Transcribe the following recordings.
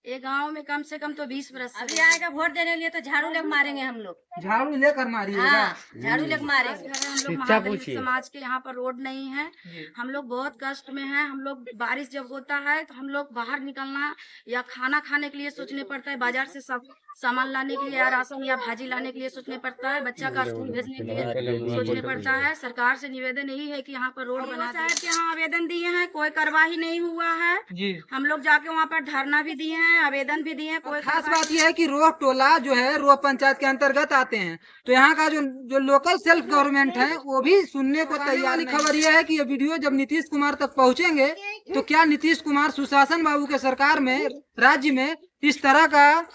ये गांव में कम से कम तो 20 बरस से अभी आएगा वोट देने के लिए तो झाड़ू लेकर मारेंगे हम लोग। झाड़ू लेकर मारिएगा। हाँ, झाड़ू लेकर मारेंगे। हम लोग महादलित समाज के यहाँ पर रोड नहीं है। हम लोग बहुत कष्ट में हैं। हम लोग बारिश जब होता है तो हम लोग बाहर निकलना या खाना खाने के लिए सोचने पड़ता है, बाजार से सब सामान लाने के लिए या राशन या भाजी लाने के लिए सोचने पड़ता है, बच्चा का स्कूल भेजने के लिए सोचने पड़ता है। सरकार से निवेदन यही है कि यहाँ पर रोड बना साहब के यहाँ आवेदन दिए हैं, कोई कार्रवाई नहीं हुआ है जी। हम लोग जाके वहाँ पर धरना भी दिए हैं, आवेदन भी दिए हैं, कोई खास बात यह है कि रोह टोला जो है रोह पंचायत के अंतर्गत आते हैं, तो यहाँ का जो लोकल सेल्फ गवर्नमेंट है वो भी सुनने को तैयार नहीं। खबर यह है कि ये वीडियो जब नीतीश कुमार तक पहुँचेंगे तो क्या नीतीश कुमार सुशासन बाबू के सरकार में राज्य में इस तरह का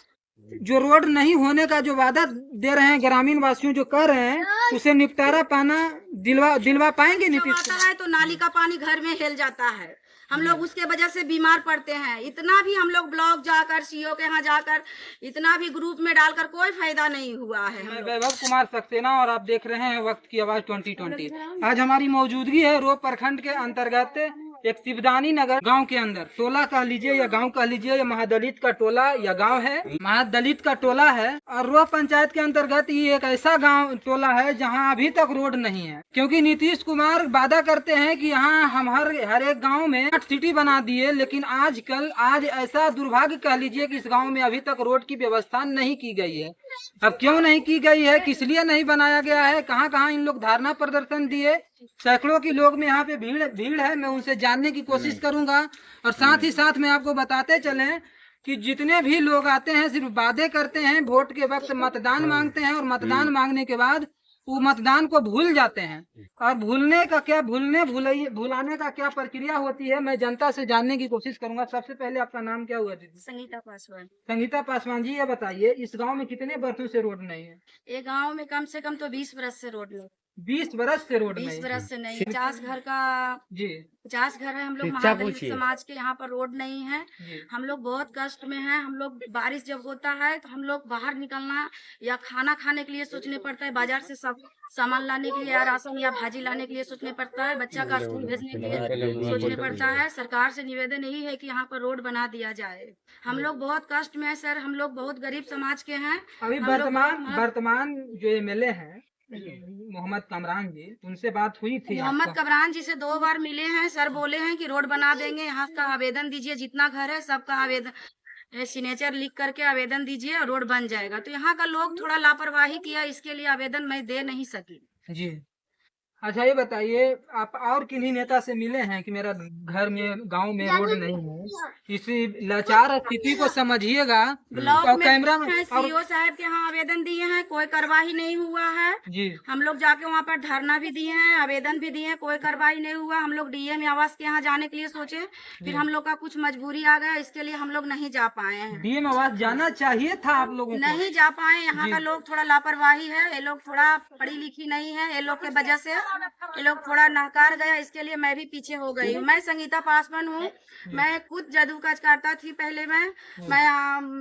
जो रोड नहीं होने का जो वादा दे रहे हैं ग्रामीण वासियों जो कर रहे हैं उसे निपटारा पाना दिलवा पाएंगे नीतीश कुमार? है तो नाली का पानी घर में हिल जाता है, हम लोग उसके वजह से बीमार पड़ते हैं। इतना भी हम लोग ब्लॉक जाकर सीओ के यहाँ जाकर इतना भी ग्रुप में डालकर कोई फायदा नहीं हुआ है। मैं वैभव कुमार सक्सेना और आप देख रहे हैं वक्त की आवाज 2020। आज हमारी मौजूदगी है रोह प्रखंड के अंतर्गत एक शिवदानी नगर गांव के अंदर। टोला कह लीजिए या गांव कह लीजिए, या महादलित का टोला या गांव है, महादलित का टोला है। और रोह पंचायत के अंतर्गत ये एक ऐसा गांव टोला है जहां अभी तक रोड नहीं है, क्योंकि नीतीश कुमार वादा करते हैं कि यहाँ हम हर एक गांव में स्मार्ट सिटी बना दिए, लेकिन आज ऐसा दुर्भाग्य कह लीजिए कि इस गाँव में अभी तक रोड की व्यवस्था नहीं की गई है। अब क्यों नहीं की गई है, किस लिए नहीं बनाया गया है, कहाँ कहाँ इन लोग धरना प्रदर्शन दिए, सैकड़ों की लोग में यहाँ पे भीड़ है। मैं उनसे जानने की कोशिश करूंगा और साथ ही साथ मैं आपको बताते चलें कि जितने भी लोग आते हैं सिर्फ वादे करते हैं, वोट के वक्त मतदान मांगते हैं और मतदान मांगने के बाद वो मतदान को भूल जाते हैं। और भूलने का क्या भुलाने का क्या प्रक्रिया होती है, मैं जनता से जानने की कोशिश करूंगा। सबसे पहले आपका नाम क्या हुआ दीदी? संगीता पासवान। संगीता पासवान जी, ये बताइए इस गांव में कितने वर्षों से रोड नहीं है? ये गांव में कम से कम तो 20 बरस से रोड नहीं। 20 बरस से रोड 20 बरस से नहीं। 50 घर का जी 50 घर है। हम लोग महादलित समाज के यहाँ पर रोड नहीं है। हम लोग बहुत कष्ट में हैं। हम लोग बारिश जब होता है तो हम लोग बाहर निकलना या खाना खाने के लिए सोचने पड़ता है, बाजार से सब सामान लाने के लिए या राशन या भाजी लाने के लिए सोचने पड़ता है, बच्चा का स्कूल भेजने के लिए सोचने पड़ता है। सरकार से निवेदन यही है कि यहाँ पर रोड बना दिया जाए। हम लोग बहुत कष्ट में है सर, हम लोग बहुत गरीब समाज के हैं। अभी वर्तमान जो एमएलए हैं मोहम्मद कमरान जी, उनसे बात हुई थी? मोहम्मद कमरान जी से 2 बार मिले हैं सर, बोले हैं कि रोड बना देंगे। यहाँ का आवेदन दीजिए, जितना घर है सबका आवेदन सिग्नेचर लिख करके आवेदन दीजिए और रोड बन जाएगा। तो यहाँ का लोग थोड़ा लापरवाही किया, इसके लिए आवेदन मैं दे नहीं सकी। जी अच्छा, ये बताइए आप और किन्हीं नेता से मिले हैं कि मेरा घर में गांव में रोड नहीं है? इसी लाचार स्थिति को समझिएगा। ब्लॉक और में कैमरा में सीओ साहब के यहाँ आवेदन दिए हैं, कोई कार्रवाई नहीं हुआ है जी। हम लोग जाके वहाँ पर धरना भी दिए हैं, आवेदन भी दिए हैं, कोई कार्रवाई नहीं हुआ। हम लोग डीएम आवास के यहाँ जाने के लिए सोचे, फिर हम लोग का कुछ मजबूरी आ गया, इसके लिए हम लोग नहीं जा पाए हैं। डीएम आवास जाना चाहिए था आप लोगों को? नहीं जा पाए। यहाँ का लोग थोड़ा लापरवाही है, ये लोग थोड़ा पढ़ी लिखी नहीं है, ये लोग के वजह से ये लोग थोड़ा नकार गया, इसके लिए मैं भी पीछे हो गई हूँ। मैं संगीता पासवान हूँ, मैं खुद जादूकाज थी पहले। मैं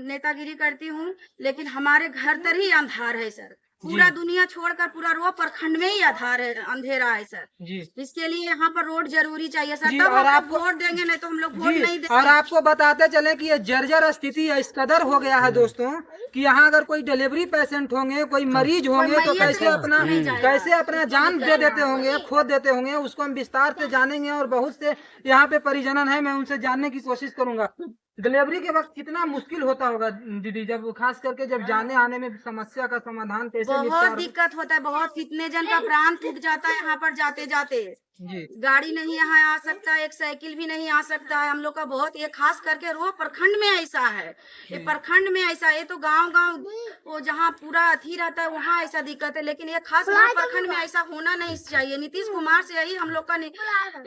नेतागिरी करती हूँ, लेकिन हमारे घर तर ही अंधार है सर। पूरा दुनिया छोड़कर पूरा रोह प्रखंड में ही अंधेरा है सर जी। इसके लिए यहाँ पर रोड जरूरी चाहिए सर, तब हम लोग वोट देंगे, नहीं तो हम लोग वोट नहीं देंगे। और आपको बताते चले कि ये जर्जर स्थिति इस कदर हो गया है दोस्तों कि यहाँ अगर कोई डिलीवरी पेशेंट होंगे, कोई मरीज होंगे तो कैसे अपना जान दे देते होंगे, खो देते होंगे। उसको हम विस्तार से जानेंगे और बहुत से यहाँ पे परिजन है, मैं उनसे जानने की कोशिश करूंगा। डिलीवरी के वक्त कितना मुश्किल होता होगा दीदी, जब खास करके जब जाने आने में समस्या का समाधान कैसे? बहुत दिक्कत होता है, बहुत कितने जन का प्राण टूट जाता है यहाँ पर जाते जाते जी। गाड़ी नहीं यहाँ आ सकता, एक साइकिल भी नहीं आ सकता है हम लोग का। बहुत ये खास करके रोह प्रखंड में ऐसा है, ये प्रखंड में ऐसा, ये तो गांव वो जहाँ पूरा अथी रहता है वहाँ ऐसा दिक्कत है, लेकिन ये खास प्रखंड में ऐसा होना नहीं चाहिए। नीतीश कुमार से यही हम लोग का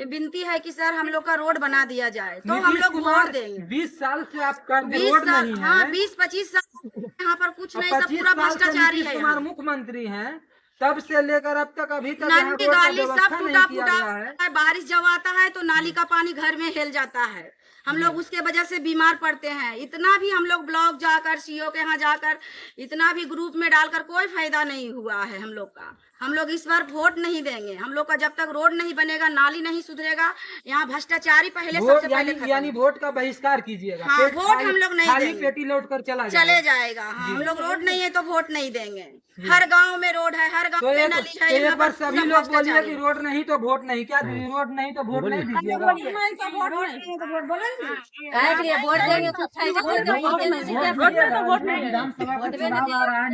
विनती है कि सर हम लोग का रोड बना दिया जाए, तो हम लोग वोट देंगे। 20 साल से आपका रोड नहीं है? हाँ 20-25 साल यहाँ पर कुछ नहीं, सब पूरा भ्रष्टाचारी है। कुमार मुख्यमंत्री हैं, तब से लेकर अब तक अभी तक नाली गाली सब टूटा फूटा है। बारिश जब आता है तो नाली का पानी घर में हिल जाता है, हम लोग उसके वजह से बीमार पड़ते हैं। इतना भी हम लोग ब्लॉक जाकर सीओ के यहाँ जाकर इतना भी ग्रुप में डालकर कोई फायदा नहीं हुआ है हम लोग का। हम लोग इस बार वोट नहीं देंगे। हम लोग का जब तक रोड नहीं बनेगा, नाली नहीं सुधरेगा, यहाँ भ्रष्टाचारी पहले सबसे पहले खत्म। यानी वोट का बहिष्कार कीजिएगा। हाँ, वोट हम लोग नहीं खाली देंगे। पेटी लौट कर चले जाएगा। हाँ, हम लोग रोड नहीं है तो वोट नहीं देंगे। हर गांव में रोड है, हर गांव में नाली है। एक बार सभी लोग बोलिए कि रोड नहीं तो वोट नहीं। क्या रोड नहीं तो वोट नहीं दीजिएगा? वोट देंगे तो वोट देंगे तो अच्छा है। विधानसभा का चुनाव आ रहा है,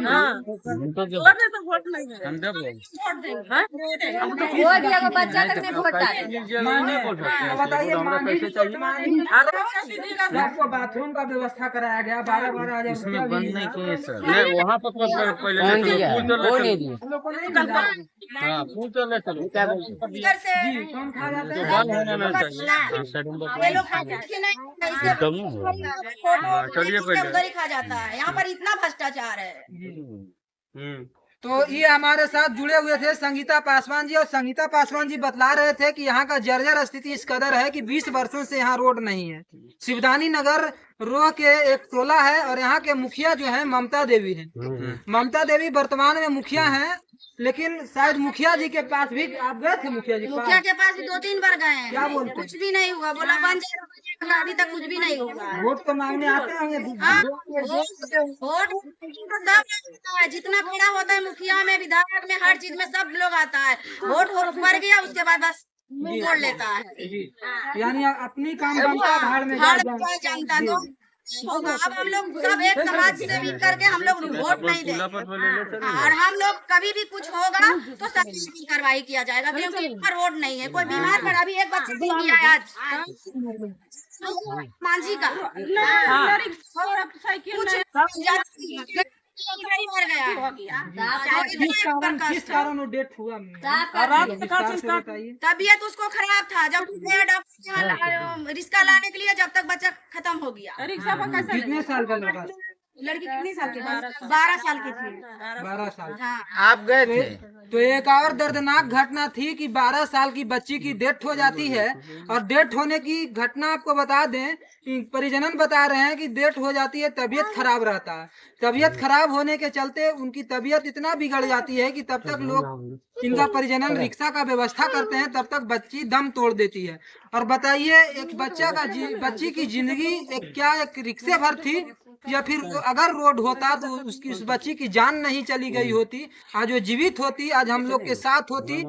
बच्चा तक नहीं वोट बताइए, आपको बाथरूम का व्यवस्था कराया गया 12-12 हजार बंद नहीं किए सर, नहीं वहाँ पर पहले जी कौन खा जाते हैं? चलिए पहले खा जाता है। यहाँ पर इतना भ्रष्टाचार है। तो ये हमारे साथ जुड़े हुए थे संगीता पासवान जी, और संगीता पासवान जी बतला रहे थे कि यहाँ का जर्जर स्थिति इस कदर है कि 20 वर्षों से यहाँ रोड नहीं है। शिवदानी नगर रोह के एक टोला है और यहाँ के मुखिया जो है ममता देवी है। ममता देवी वर्तमान में मुखिया हैं, लेकिन शायद मुखिया जी के पास भी आप गए थे? मुखिया जी मुखिया के पास भी 2-3 बार गए हैं। क्या बोलते? कुछ भी नहीं हुआ, बोला बन जाएगा, अभी तक कुछ भी नहीं हुआ। वोट तो मांगने आते होंगे। हाँ, वोट सब है, जितना बड़ा होता है मुखिया में, विधायक में, हर चीज में सब लोग आता है। वोट बढ़ गया उसके बाद बस वोट लेता है। जी, यानी अपनी काम बनता भाड़ में जनता तो होगा। अब हम लोग सब एक समाज से मिल करके हम लोग वोट नहीं देंगे, और हम लोग कभी भी कुछ होगा तो सख्ती की कार्रवाई किया जाएगा, क्योंकि पर रोड नहीं है। कोई बीमार पड़ा, अभी एक बच्चा भी किया है आज मांझी का, मर गया। किस कारण वो डेथ हुआ? तबीयत उसको खराब था, जब डॉक्टर रिस्का लाने के लिए, जब तक बच्चा खत्म हो गया। कितने साल का लड़का? लड़की कितनी साल की? 12 साल की थी। 12 साल। हाँ। आप गए थे? तो एक और दर्दनाक घटना थी कि 12 साल की बच्ची की डेथ हो जाती है, और डेथ होने की घटना आपको बता दें कि परिजनन बता रहे हैं कि डेथ हो जाती है, तबीयत खराब रहता है। तबीयत खराब होने के चलते उनकी तबीयत इतना बिगड़ जाती है कि तब तक लोग इनका परिजनन रिक्शा का व्यवस्था करते हैं, तब तक बच्ची दम तोड़ देती है। और बताइए, एक बच्ची की जिंदगी एक रिक्शे भर थी, या फिर अगर रोड होता तो उसकी उस बच्ची की जान नहीं चली गई होती, आज वो जीवित होती, आज हम लोग के साथ होती।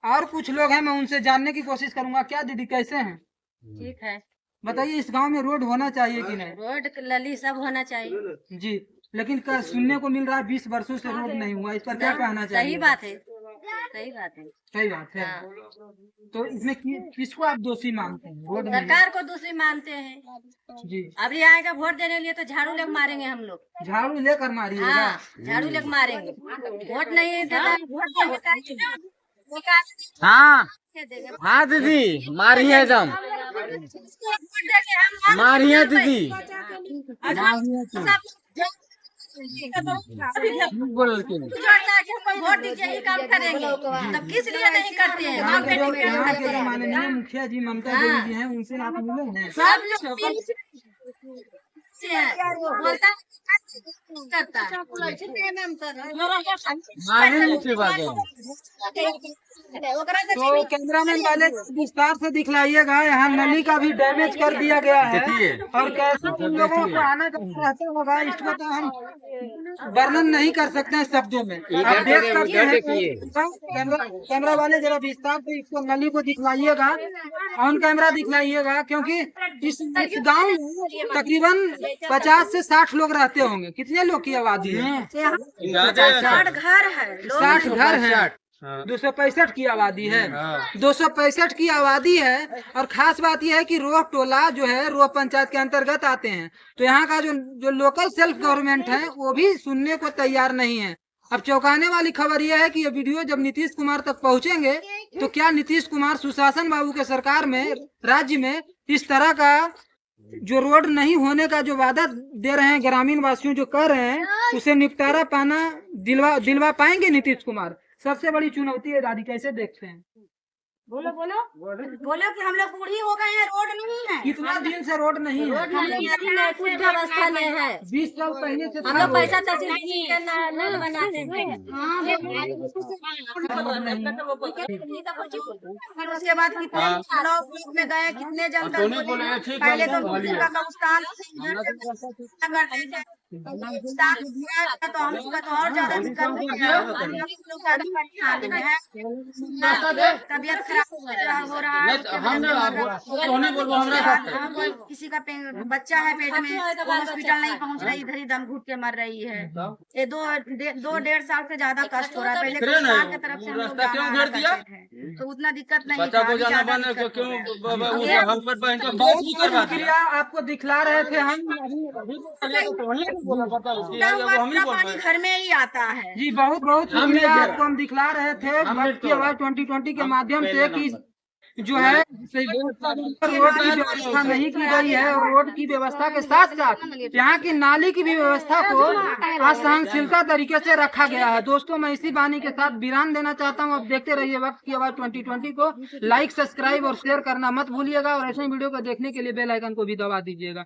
और कुछ लोग हैं, मैं उनसे जानने की कोशिश करूंगा। क्या दीदी, कैसे हैं? ठीक है। बताइए, इस गांव में रोड होना चाहिए कि नहीं? रोड लली सब होना चाहिए जी, लेकिन सुनने को मिल रहा है 20 वर्षों से रोड नहीं हुआ। इस पर क्या कहना चाहिए? सही बात है, सही बात है, सही बात है। हाँ। तो इसमें किसको आप दोषी मानते हैं? रोड नहीं। सरकार को दूसरी मानते हैं। जी, अभी आएगा वोट देने के लिए तो झाड़ू लेकर मारेंगे हम लोग। झाड़ू लेकर मारिएगा। हाँ, झाड़ू लेकर मारेंगे। वोट नहीं देता, वोट हाँ हाँ दीदी, मारिए एकदम, मारिए दीदी। वोट दीजिए, ये काम करेंगे, तब किस लिए नहीं करते हैं? यहाँ के जो माननीय मुखिया जी ममता देवी जी हैं, उनसे आप मिले हैं? सब लोग बोलता करता तो कैमरामैन वाले विस्तार से दिखलाइएगा। यहाँ नली का भी डैमेज कर दिया गया है, और कैसे उन लोगों को आना रहता होगा, इसको तो हम वर्णन नहीं कर सकते हैं शब्दों में। आप देख सकते हैं, कैमरा वाले जरा विस्तार से इसको नली को दिखलाइएगा, ऑन कैमरा दिखलाइएगा, क्योंकि इस गांव में तकरीबन 50 से 60 लोग रहते होंगे। कितने लोग की आबादी है? 60 घर है। 60 घर है। 265 की आबादी है। 265 की आबादी है। और खास बात यह है कि रोह टोला जो है रोह पंचायत के अंतर्गत आते हैं। तो यहाँ का जो लोकल सेल्फ गवर्नमेंट है वो भी सुनने को तैयार नहीं है। अब चौंकाने वाली खबर यह है कि ये वीडियो जब नीतीश कुमार तक पहुंचेंगे तो क्या नीतीश कुमार सुशासन बाबू के सरकार में, राज्य में इस तरह का जो रोड नहीं होने का जो वादा दे रहे हैं ग्रामीण वासियों जो कर रहे हैं, उसे निपटारा पाना दिलवा पाएंगे नीतीश कुमार? सबसे बड़ी चुनौती है दादी, कैसे देखते हैं? बोलो बोलो बोलो कि हम लोग बूढ़ी हो गए हैं, रोड नहीं है। कितना दिन से रोड नहीं है? कुछ व्यवस्था नहीं है। 20 साल पहले से हम लोग पैसा तहसील नल बनाते थे। फिर उसके बाद कितने लोग में गए, कितने जन पहले तो का गौस्तान तो हम लोग का तो और ज्यादा दिक्कत हो गया। हम लोग ज्यादा परेशानी में है, तबीयत खराब हो रहा है। किसी का बच्चा है पेट में, वो हॉस्पिटल नहीं पहुंच रही, इधर ही दम घुट के मर रही है। ये 2-1.5 साल से ज्यादा कष्ट हो रहा है। पहले सरकार की तरफ से हम लोग जाना करते थे, तो उतना दिक्कत नहीं था। बहुत शुक्रिया, आपको दिखला रहे थे हम। पानी घर में ही आता है। जी बहुत बहुत शुक्रिया, आपको हम दिखला रहे थे वक्त की आवाज 2020 के माध्यम से कि जो है रोड की व्यवस्था नहीं की गई है, और रोड की व्यवस्था के साथ साथ यहाँ की नाली की भी व्यवस्था को असहनशीलता तरीके से रखा गया है। दोस्तों, मैं इसी बानी के साथ विराम देना चाहता हूँ। अब देखते रहिए वक्त की आवाज 2020 को। लाइक, सब्सक्राइब और शेयर करना मत भूलिएगा, और ऐसे ही वीडियो को देखने के लिए बेल आइकन को भी दबा दीजिएगा।